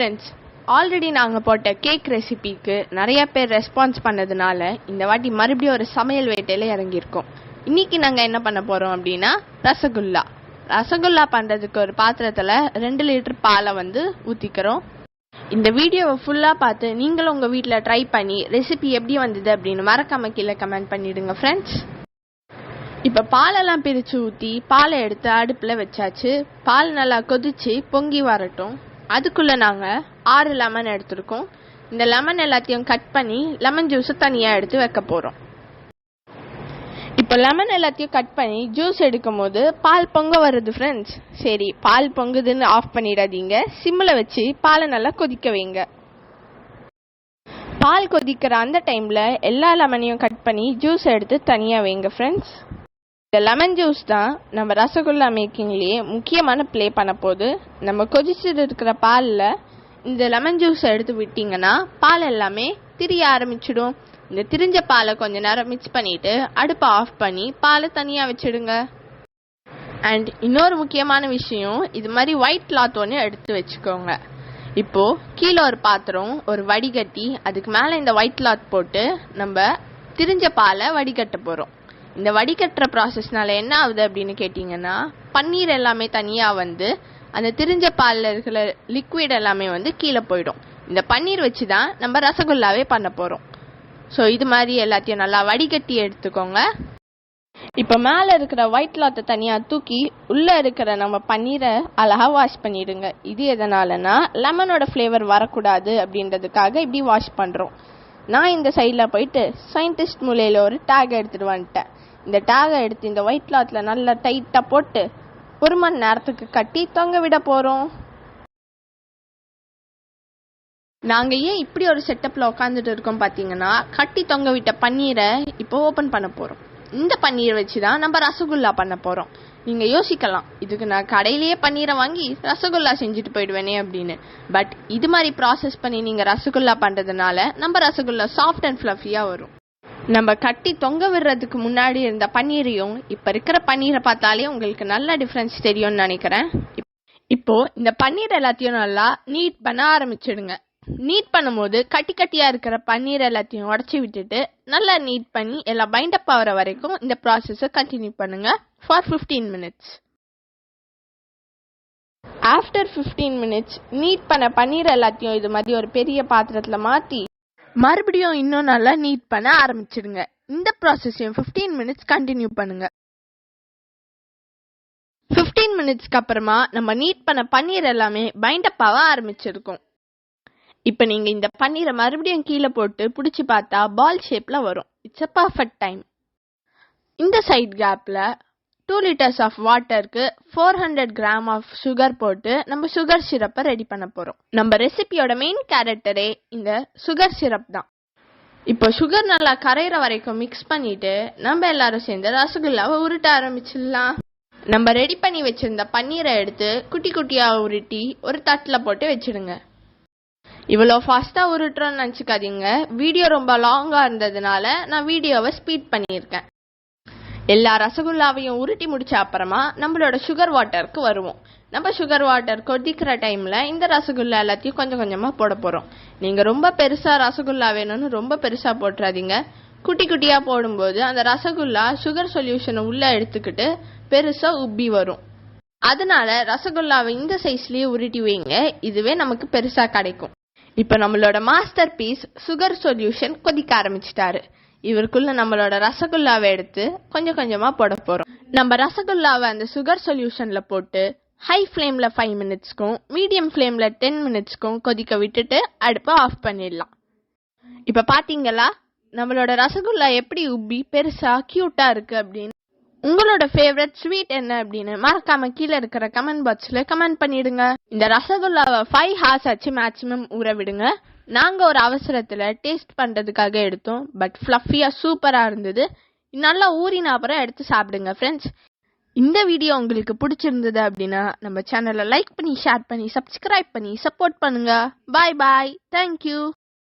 Friends, already நாங்கள் போட்ட cake ரெசிபிக்கு நிறைய பேர் ரெஸ்பான்ஸ் பண்ணதுனால இந்த வாட்டி மறுபடியும் ஒரு சமையல் வேட்டையில் இறங்கியிருக்கோம். இன்னைக்கு நாங்கள் என்ன பண்ண போகிறோம் அப்படின்னா ரசகுல்லா பண்ணுறதுக்கு ஒரு பாத்திரத்தில் 2 லிட்டர் பாலை ஊற்றிக்கிறோம். இந்த வீடியோவை ஃபுல்லாக பார்த்து நீங்களும் உங்கள் வீட்டில் ட்ரை பண்ணி ரெசிபி எப்படி வந்தது அப்படின்னு மறக்காம கீழே கமெண்ட் பண்ணிவிடுங்க ஃப்ரெண்ட்ஸ். இப்போ பாலெல்லாம் பிரித்து ஊற்றி பாலை எடுத்து அடுப்பில் வச்சாச்சு. பால் நல்லா கொதிச்சு பொங்கி வரட்டும். அதுக்குள்ளே நாங்கள் 6 லெமன் எடுத்துருக்கோம். இந்த லெமன் எல்லாத்தையும் கட் பண்ணி லெமன் ஜூஸை தனியாக எடுத்து வைக்க போகிறோம். இப்போ லெமன் எல்லாத்தையும் கட் பண்ணி ஜூஸ் எடுக்கும் போது பால் பொங்க வருது ஃப்ரெண்ட்ஸ். சரி, பால் பொங்குதுன்னு ஆஃப் பண்ணிடாதீங்க. சிம்மில் வச்சு பாலை நல்லா கொதிக்க வைங்க. பால் கொதிக்கிற அந்த டைமில் எல்லா லெமனையும் கட் பண்ணி ஜூஸ் எடுத்து தனியாக வைங்க ஃப்ரெண்ட்ஸ். இந்த லெமன் ஜூஸ் தான் நம்ம ரசகுல்லா மேக்கிங்லேயே முக்கியமான ப்ளே பண்ண போது. நம்ம கொதிச்சுட்டு இருக்கிற பாலில் இந்த லெமன் ஜூஸை எடுத்து விட்டிங்கன்னா பால் எல்லாமே திரிய ஆரம்பிச்சிடும். இந்த திரிஞ்ச பாலை கொஞ்ச நேரம் மிக்ஸ் பண்ணிவிட்டு அடுப்பை ஆஃப் பண்ணி பாலை தனியாக வச்சுடுங்க. அண்ட் இன்னொரு முக்கியமான விஷயம், இது மாதிரி ஒயிட் கிளாத் ஒன்று எடுத்து வச்சுக்கோங்க. இப்போது கீழே ஒரு பாத்திரம், ஒரு வடிகட்டி, அதுக்கு மேலே இந்த ஒயிட் கிளாத் போட்டு நம்ம திரிஞ்ச பாலை வடிகட்ட போகிறோம். இந்த வடிகட்டுற ப்ராசஸ்னால என்ன ஆகுது அப்படின்னு கேட்டிங்கன்னா, பன்னீர் எல்லாமே தனியாக அந்த திரிஞ்ச பாலில் இருக்கிற லிக்விட் எல்லாமே கீழே போயிடும். இந்த பன்னீர் வச்சு தான் நம்ம ரசகுல்லாவே பண்ண போகிறோம். ஸோ இது மாதிரி எல்லாத்தையும் நல்லா வடிகட்டி எடுத்துக்கோங்க. இப்போ மேலே இருக்கிற ஒயிட் கிளாத்தை தனியாக தூக்கி உள்ளே இருக்கிற நம்ம பன்னீரை அழகாக வாஷ் பண்ணிடுங்க. இது எதனாலனா லெமனோட ஃப்ளேவர் வரக்கூடாது அப்படின்றதுக்காக இப்படி வாஷ் பண்ணுறோம். நான் இந்த சைடில் போயிட்டு சயின்டிஸ்ட் மூலையில் ஒரு டேக் எடுத்துகிட்டு வந்துட்டேன். இந்த டேகை எடுத்து இந்த ஒயிட் கிளாத்தில் நல்லா டைட்டாக போட்டு 1 மணி நேரத்துக்கு கட்டி தொங்க விட போகிறோம். நாங்கள் ஏன் இப்படி ஒரு செட்டப்பில் உட்காந்துட்டு இருக்கோம் பார்த்தீங்கன்னா, கட்டி தொங்க விட்ட பன்னீரை இப்போ ஓப்பன் பண்ண போகிறோம். இந்த பன்னீரை வச்சு தான் நம்ம ரசகுல்லா பண்ண போகிறோம். நீங்கள் யோசிக்கலாம், இதுக்கு நான் கடையிலேயே பன்னீரை வாங்கி ரசகுல்லா செஞ்சுட்டு போயிடுவேனே அப்படின்னு. பட் இது மாதிரி ப்ராசஸ் பண்ணி நீங்கள் ரசகுல்லா பண்ணுறதுனால நம்ம ரசகுல்லா சாஃப்ட் அண்ட் ஃப்ளஃபியாக வரும். நம்ம கட்டி தொங்க விடுறதுக்கு முன்னாடி இருந்த பன்னீரையும் இப்போ இருக்கிற பன்னீரை பார்த்தாலே உங்களுக்கு நல்ல டிஃப்ரென்ஸ் தெரியும்னு நினைக்கிறேன். இப்போ இந்த பன்னீர் எல்லாத்தையும் நல்லா நீட் பண்ண ஆரம்பிச்சிடுங்க. நீட் பண்ணும்போது கட்டி கட்டியாக இருக்கிற பன்னீர் எல்லாத்தையும் உடச்சி விட்டுட்டு நல்லா நீட் பண்ணி எல்லாம் பைண்ட் அப் ஆகிற வரைக்கும் இந்த ப்ராசஸை கண்டினியூ பண்ணுங்க for 15 minutes. After 15 minutes knead பண்ண பன்னீர் எல்லாத்தையும் இது மாதிரி ஒரு பெரிய பாத்திரத்தில் மாற்றி மறுபடியும் இன்னும் நல்லா நீட் பண்ண ஆரம்பிச்சிடுங்க. இந்த ப்ராசஸையும் 15 மினிட்ஸ் கண்டினியூ பண்ணுங்க. 15 மினிட்ஸ்க்கு அப்புறமா நம்ம நீட் பண்ண பன்னீர் எல்லாமே பைண்ட் அப் ஆக ஆரம்பிச்சிருக்கும். இப்போ நீங்கள் இந்த பன்னீரை மறுபடியும் கீழே போட்டு பிடிச்சி பார்த்தா பால் ஷேப்பில் வரும். It's a perfect time. இந்த சைட் கேப்பில் 2 லிட்டர்ஸ் ஆஃப் வாட்டருக்கு 400 கிராம் ஆஃப் சுகர் போட்டு நம்ம சுகர் சிரப்பை ரெடி பண்ண போகிறோம். நம்ம ரெசிபியோட மெயின் கேரக்டரே இந்த சுகர் சிரப் தான். இப்போ சுகர் நல்லா கரையிற வரைக்கும் மிக்ஸ் பண்ணிட்டு நம்ம எல்லாரும் சேர்ந்து ரசகுல்லாவை உருட்ட ஆரம்பிச்சிடலாம். நம்ம ரெடி பண்ணி வச்சிருந்த பன்னீரை எடுத்து குட்டி குட்டியாக உருட்டி ஒரு தட்டில் போட்டு வச்சிடுங்க. இவ்வளோ ஃபாஸ்ட்டாக உருட்டுறோன்னு நினச்சிக்காதீங்க. வீடியோ ரொம்ப லாங்காக இருந்ததுனால நான் வீடியோவை ஸ்பீட் பண்ணியிருக்கேன். எல்லா ரசகுல்லாவையும் உருட்டி முடிச்ச அப்புறமா நம்மளோட சுகர் வாட்டருக்கு வருவோம். நம்ம சுகர் வாட்டர் கொதிக்கிற டைமில் இந்த ரசகுல்லா எல்லாத்தையும் கொஞ்சம் கொஞ்சமாக போட போகிறோம். நீங்கள் ரொம்ப பெருசாக ரசகுல்லா வேணும்னு ரொம்ப பெருசாக போட்டுறாதீங்க. குட்டி குட்டியாக போடும்போது அந்த ரசகுல்லா சுகர் சொல்யூஷனை உள்ளே எடுத்துக்கிட்டு பெருசாக உப்பி வரும். அதனால ரசகுல்லாவை இந்த சைஸ்லேயே உருட்டி வைங்க. இதுவே நமக்கு பெருசாக கிடைக்கும். இப்போ நம்மளோட மாஸ்டர் பீஸ் சுகர் சொல்யூஷன் கொதிக்க ஆரம்பிச்சிட்டாரு. இவருக்குள்ள நம்மளோட ரசகுல்லாவை எடுத்து கொஞ்சம் கொஞ்சமாக போட போகிறோம். நம்ம ரசகுல்லாவை அந்த சுகர் சொல்யூஷனில் போட்டு ஹை ஃப்ளேமில் 5 மினிட்ஸ்க்கும் மீடியம் ஃப்ளேமில் 10 மினிட்ஸ்க்கும் கொதிக்க விட்டுட்டு அடுப்பை ஆஃப் பண்ணிடலாம். இப்போ பார்த்தீங்களா நம்மளோட ரசகுல்லா எப்படி உப்பி பெருசாக க்யூட்டாக இருக்குது அப்படின்னு. உங்களோட ஃபேவரட் ஸ்வீட் என்ன அப்படின்னு மறக்காம கீழே இருக்கிற கமெண்ட் பாக்ஸில் கமெண்ட் பண்ணிடுங்க. இந்த ரசகுல்லாவை 5 ஹார்ஸ் ஆச்சு மேக்ஸிமம் ஊற விடுங்க. நாங்கள் ஒரு அவசரத்தில் டேஸ்ட் பண்ணுறதுக்காக எடுத்தோம். பட் ஃப்ளஃபியாக சூப்பராக இருந்தது. நல்லா ஊறின அப்புறம் எடுத்து சாப்பிடுங்க ஃப்ரெண்ட்ஸ். இந்த வீடியோ உங்களுக்கு பிடிச்சிருந்தது அப்படின்னா நம்ம சேனலை லைக் பண்ணி ஷேர் பண்ணி சப்ஸ்கிரைப் பண்ணி சப்போர்ட் பண்ணுங்க. பாய் பாய். தேங்க்யூ.